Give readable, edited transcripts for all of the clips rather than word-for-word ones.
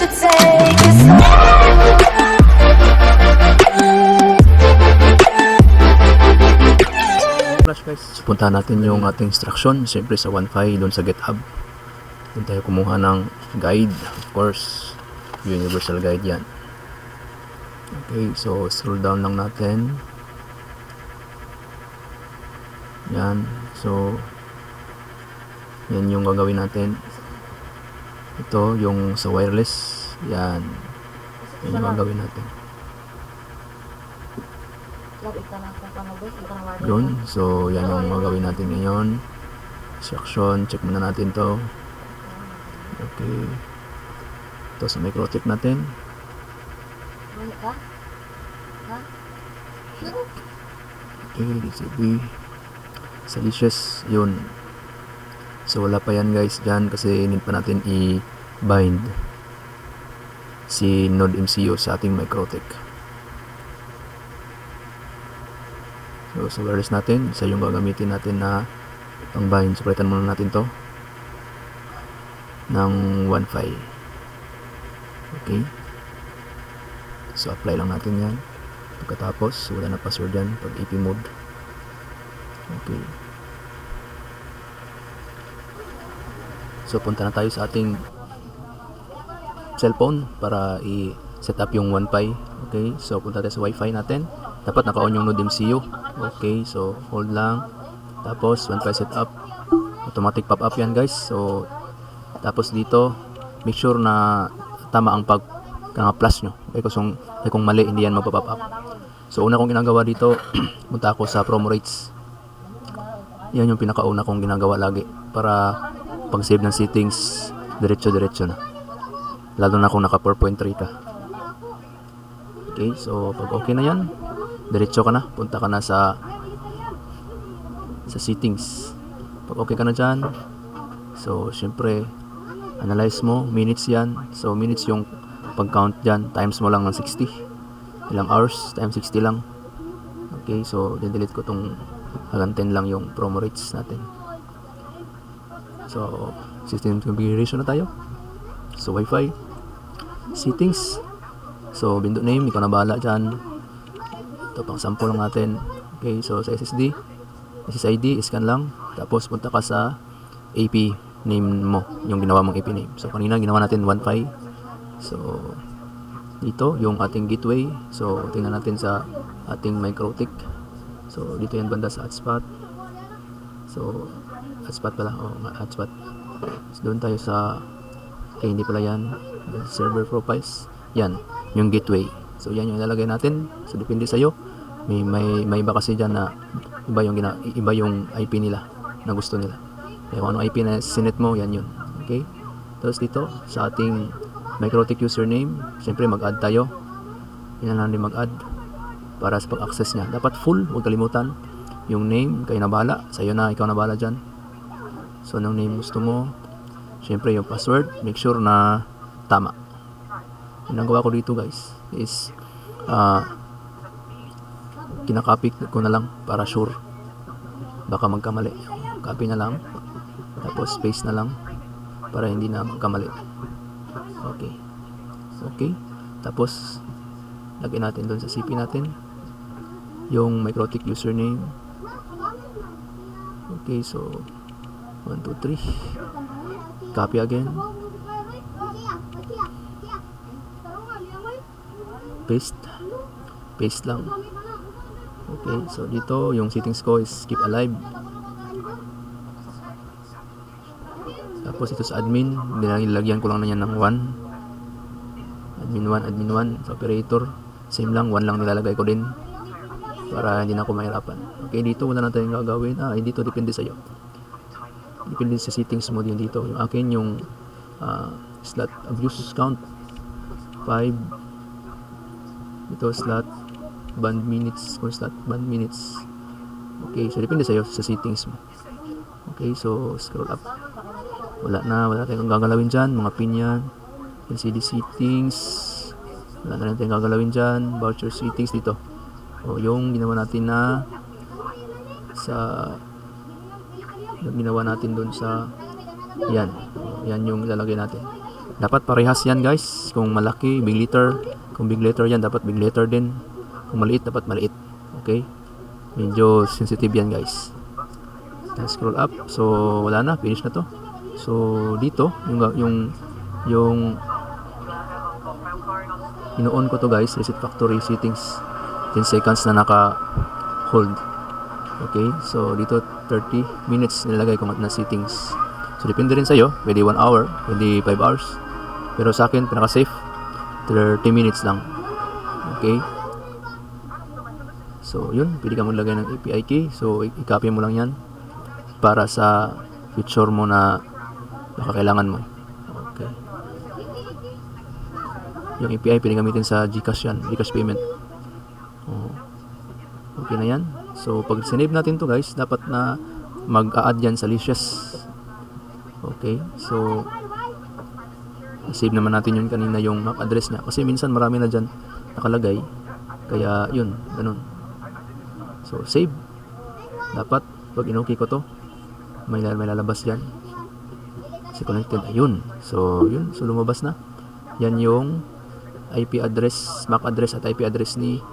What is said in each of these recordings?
should take it Flash guys, so, puntahan natin yung ating instruction. Siyempre sa OneFi doon sa GitHub. Doon tayo kumuha ng guide. Of course, universal guide yan. Okay, so scroll down lang natin. Yan. So, yan yung gagawin natin. Ito, yung sa wireless. Yan. Yan yung gagawin natin. Yun. So, yan yung gagawin natin ngayon. Instruction. Check muna natin to. Okay. Ito sa microchip natin. Okay, DCB. Salicious. Yun. So, wala pa yan guys dyan kasi need pa natin i-bind si Node MCU sa ating microtik. So, sa wireless natin, isa yung gagamitin natin na pang-bind. So, palitan muna natin to ng OneFi. Okay. So, apply lang natin yan. Pagkatapos, wala na password yan pag AP mode. Okay. So, punta na tayo sa ating cellphone para i-set up yung OneFi. Okay. So, punta tayo sa Wi-Fi natin. Dapat naka-on yung Node MCU. Okay, so hold lang. Tapos OneFi setup. Automatic pop-up yan guys. So tapos dito, make sure na tama ang plus nyo. Kung mali, hindi yan magpa-pop up. So una kong ginagawa dito, punta ako sa promo rates. Yan yung pinakauna kong ginagawa lagi. Para pag-save ng settings, diretso-diretso na. Lalo na kung naka 4.3 ka. Okay, so pag okay na yan, diretso ka na, punta ka na sa settings. Pag okay ka na dyan, so syempre analyze mo, minutes yan. So minutes yung pag count dyan, times mo lang ng 60, ilang hours, times 60 lang. Okay, so delete ko tong hanggang 10 lang yung promo rates natin. So system configuration na tayo. So Wi-Fi settings, so window name, ikaw na bahala dyan. Ito pang sample lang natin. Okay, so sa SSID, scan lang. Tapos punta ka sa AP name mo, yung ginawa mong AP name. So kanina ginawa natin OneFi. So dito yung ating gateway. So tingnan natin sa ating microtik. So dito yan banda sa hotspot. So hotspot pala, hotspot. So, doon tayo sa hindi pala yan, server profiles. Yan, yung gateway. So yan yung ilalagay natin. So depende sa iyo. May iba kasi diyan na iba yung IP nila na gusto nila. Kaya kung anong IP na sinet mo, yan yun. Okay? Tapos dito sa ating microtik username, siyempre mag-add tayo. Yan lang din mag-add para sa pag-access niya. Dapat full, huwag kalimutan. Yung name, kayo na bahala. Sa'yo na, ikaw na bahala dyan. So anong name gusto mo? Siyempre yung password, make sure na tama. Yung nagawa ko dito guys is kinakopy ko na lang para sure, baka magkamali. Copy na lang, tapos paste na lang para hindi na magkamali. Okay, okay. Tapos lagyan natin doon sa CP natin yung microtik username. Okay, so 1, 2, 3, copy again, paste lang. Okay, so dito yung settings ko is keep alive. Tapos ito sa admin, nilagyan ko lang na yan ng 1. Admin 1. Sa operator, same lang, 1 lang nilalagay ko din para hindi na ako mahirapan. Okay, dito wala na tayong gagawin. Dito depende sa iyo. Depende sa settings mo din dito. Yung akin yung slot abuse count 5. Ito slot band minutes, constant band minutes. Okay, so depende sa'yo sa settings mo. Okay, so scroll up. Wala tayong gagalawin dyan, mga pin yan. LCD settings, wala na tayong gagalawin dyan. Voucher settings dito. O yung ginawa natin na yung ginawa natin dun sa yan. Yan yung ilalagay natin. Dapat parehas yan guys. Kung malaki, big letter. Kung big letter yan, dapat big letter din. Kung maliit, dapat maliit. Okay? Medyo sensitive yan guys. Then scroll up. So, wala na. Finish na to. So, dito, yung ino-on ko to guys. Reset factory settings. 10 seconds na naka-hold. Okay? So, dito 30 minutes nilagay ko na settings. So, depende rin sa'yo. Pwede 1 hour. Pwede 5 hours. Pero sa akin, pinaka-safe, 30 minutes lang. Okay? So, yun. Pwede ka maglagay ng API key. So, i-copy mo lang yan para sa feature mo na baka kailangan mo. Okay. Yung API, pwede gamitin sa GCash yan. GCash payment. Okay na yan. So, pag sinave natin to guys, dapat na mag-a-add yan sa Licious. Okay. So, save naman natin yun kanina yung MAC address niya kasi minsan marami na dyan nakalagay, kaya yun, ganun. So save, dapat pag in-okay ko to may lalabas dyan kasi connected, ayun. So yun, so lumabas na yan yung IP address, MAC address at IP address ni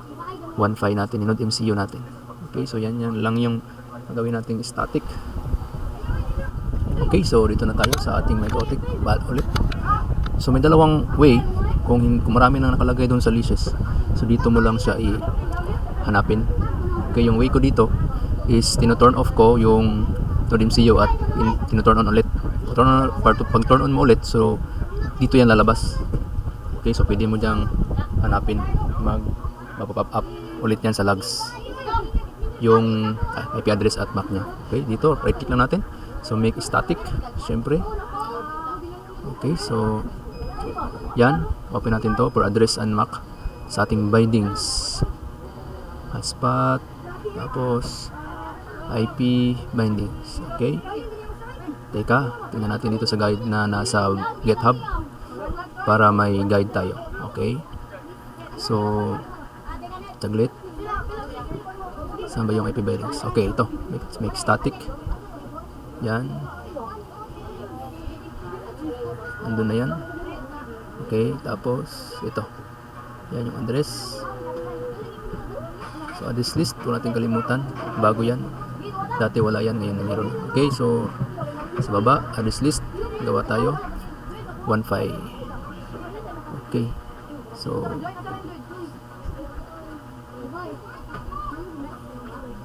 OneFi natin, ni Node MCU natin. Okay, so yan lang yung gagawin nating static. Okay, so dito na tayo sa ating MikroTik ulit. So may dalawang way kung marami nang nakalagay doon sa Licious. So dito mo lang siya hanapin. Okay, yung way ko dito is tino-turn off ko yung Node MCU at tino-turn on ulit. Pag turn on mo ulit, so dito yan lalabas. Okay, so pwede mo diyang hanapin, mag-pop up ulit yan sa logs yung IP address at MAC nya. Okay, dito right click lang natin. So make static, syempre. Okay, so yan, open natin to for address and MAC sa ating bindings. Hotspot, tapos IP bindings. Okay. Teka, tingnan natin dito sa guide na nasa GitHub para may guide tayo. Okay. So, taglit. Saan ba yung IP bindings? Okay, ito. Make static. Yan. Andun na yan. Okay, tapos ito. Yan yung address. So address list, huwag natin kalimutan. Bago yan. Dati wala yan, ngayon na meron. Okay, so sa baba, address list, gawa tayo. OneFi. Okay. So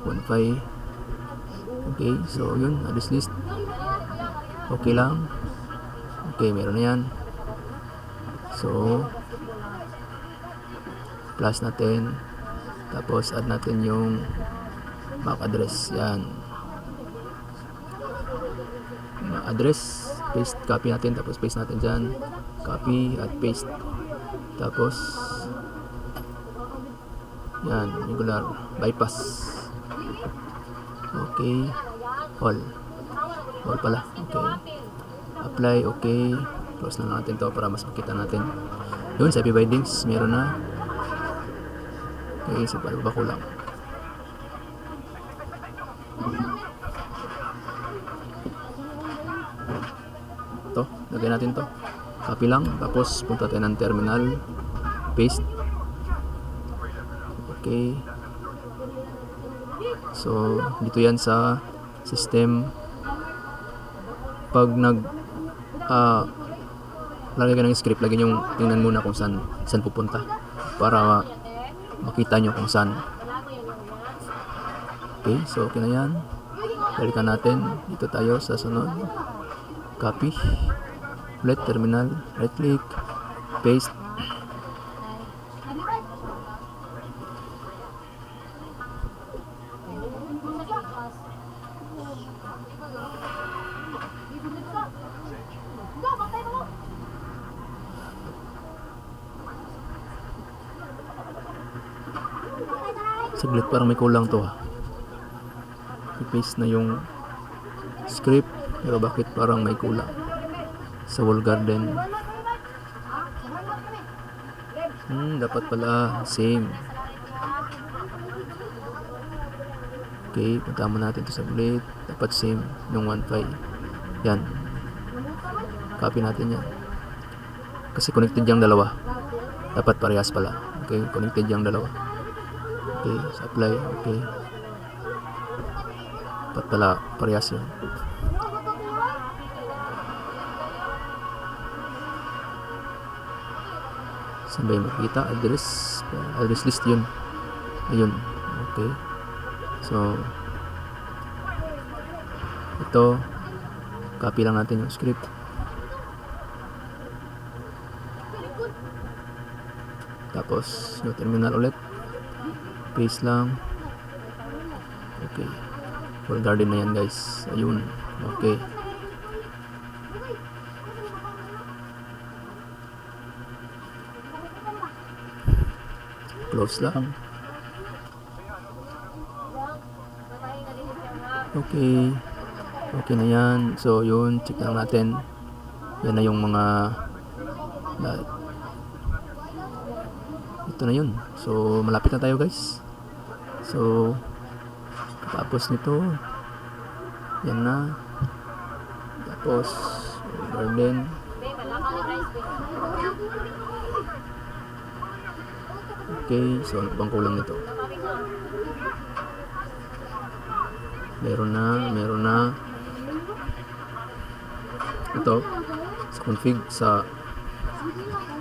OneFi. Okay, so yun, address list. Okay lang. Okay, meron na yan. So, plus natin. Tapos, add natin yung MAC address. Yan. MAC address. Paste, copy natin. Tapos, paste natin dyan. Copy at paste. Tapos, yan. Regular. Bypass. Okay. All. All pala. Okay. Apply. Okay. Close na natin to para mas makita natin. Yun, sa IP bindings, meron na. Okay, so palababa ko lang. Ito, lagay natin to. Copy lang, tapos punta tayo ng terminal. Paste. Okay. So, dito yan sa system. Pag lagay ka ng script, lagyan yung tingnan muna kung saan pupunta para makita nyo kung saan. Okay, so okay na yan. Balikan natin. Dito tayo sa sunod. Copy. Ulit, terminal. Right click. Paste. Saglit, parang may kulang to ha. I-paste na yung script, pero bakit parang may kulang sa wall garden? Dapat pala same. Okay, punta mo natin to saglit. Dapat same yung OneFi. Yan, copy natin yan. Kasi connected yung dalawa. Dapat parehas pala. Okay, connected yung dalawa. Okay, sa apply. Okay. Dapat pala parehas yun. Saan ba yung makikita? Address list yun. Ayun. Okay. So, ito, copy lang natin yung script. Tapos, yung terminal ulit. Paste lang. Okay. Full garden na yan, guys. Ayun. Okay. Close lang. Okay. Okay na yan. So, yun. Check lang natin. Yan na yung mga ito na yun. So, malapit na tayo, guys. So, tapos nito, yan na. Tapos, garden. Okay, so ano bang kulang nito? Meron na. Ito, sa config, sa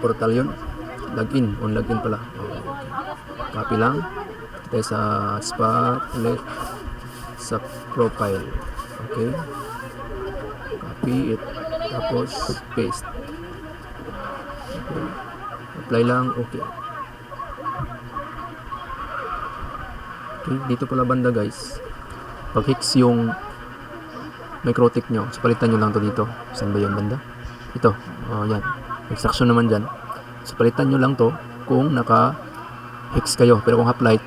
portal yun. Login, on login pala. Okay. Copy lang. Tayo sa spot ulit. Sa profile. Okay. Copy it. Tapos, paste. Okay. Apply lang. Okay. Okay, dito pala banda, guys. Pag hicks yung microtik nyo, so palitan nyo lang to dito. Saan ba yung banda? Ito. Yan. Extraction naman dyan. So palitan nyo lang to kung naka hex kayo. Pero kung half-light,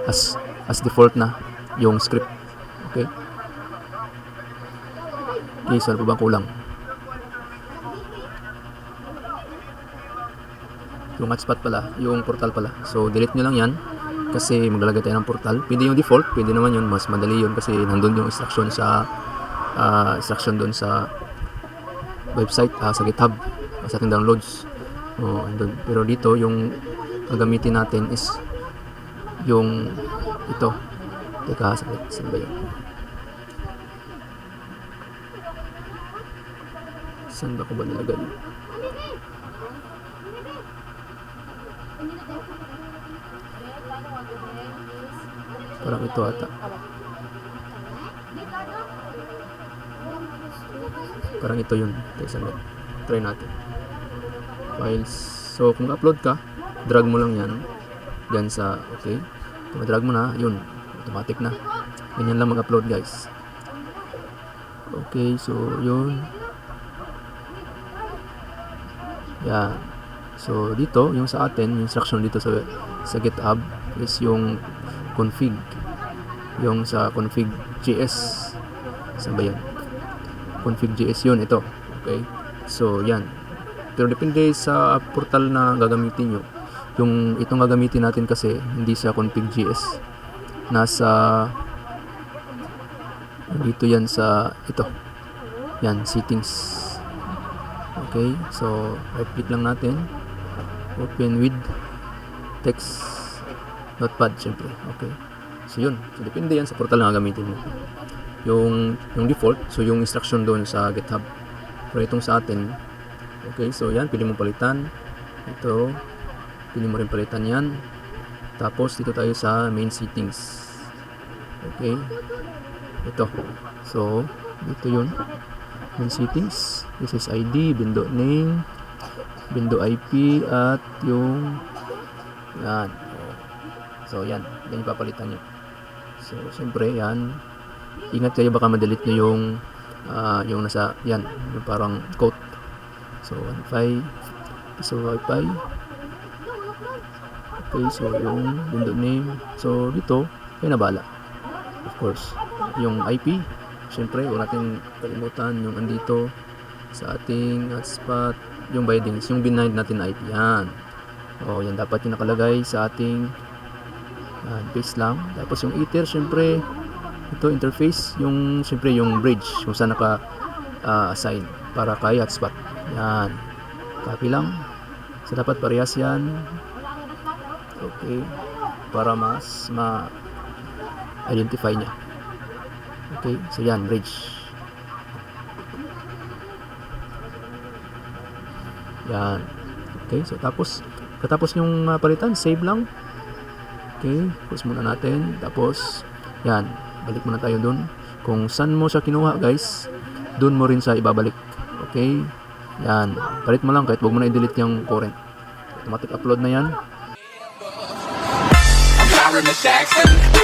as default na yung script. Okay. Okay, so ano pa bang kulang? Yung hotspot pala, yung portal pala. So delete nyo lang yan. Kasi maglalagay tayo ng portal. Pwede yung default, pwede naman yun. Mas madali yun kasi nandun yung instruction sa instruction doon sa website, sa GitHub, sa ating downloads. Andun. Pero dito yung gagamitin natin is yung ito. Teka, saan ba yun? Saan ba ko ba nilagay? Parang ito ata. Parang ito yun. Try natin. Files. So, kung upload ka, drag mo lang yan. Diyan sa, okay. Kung drag mo na, yun. Automatic na. Ganyan lang mag-upload, guys. Okay, so, yun. Yan. So, dito, yung sa atin, yung instruction dito sa GitHub is yung config. Yung sa config.js. Saan ba yan? Config.js yun, ito. Okay. So, yan. Pero depende sa portal na gagamitin nyo. Yung itong gagamitin natin kasi, hindi sa config.js. Nasa dito yan sa ito. Yan, settings. Okay. So, right click lang natin. Open with text notepad, syempre. Okay. So, yun. So, depende yan sa portal na gagamitin mo. Yung default, so yung instruction doon sa GitHub. Pero itong sa atin, okay, so yan, pili mo palitan. Ito, pili mo rin palitan yan. Tapos, dito tayo sa main settings. Okay. Ito. So, dito yun. Main settings. This is ID, window name, window IP, at yung yan. So, yan. Yan yung papalitan nyo. So, siyempre, yan. Ingat kayo, baka ma-delete nyo yung nasa, yan, yung parang quote. So, Wi-Fi. So, Wi-Fi. Okay, so, yung window name. So, dito, kayo na bala. Of course. Yung IP, siyempre, huwag natin kalimutan yung andito sa ating hotspot, yung bindings, yung bind natin na IP. Yan. O, yan dapat yung nakalagay sa ating base lang. Tapos yung ether, siyempre, ito interface, yung siyempre yung bridge kung saan naka assign para kay hotspot. Yan. Copy lang. So dapat parehas yan. Okay. Para mas ma-identify niya. Okay. So yan, bridge. Yan. Okay. So katapos yung palitan, save lang. Okay. Pause muna natin. Tapos, yan. Balik muna tayo dun. Kung saan mo siya kinuha, guys, dun mo rin siya ibabalik. Okay. Yan. Palit mo lang kahit huwag mo na i-delete yung current. Automatic upload na yan. I'm Byron Jackson.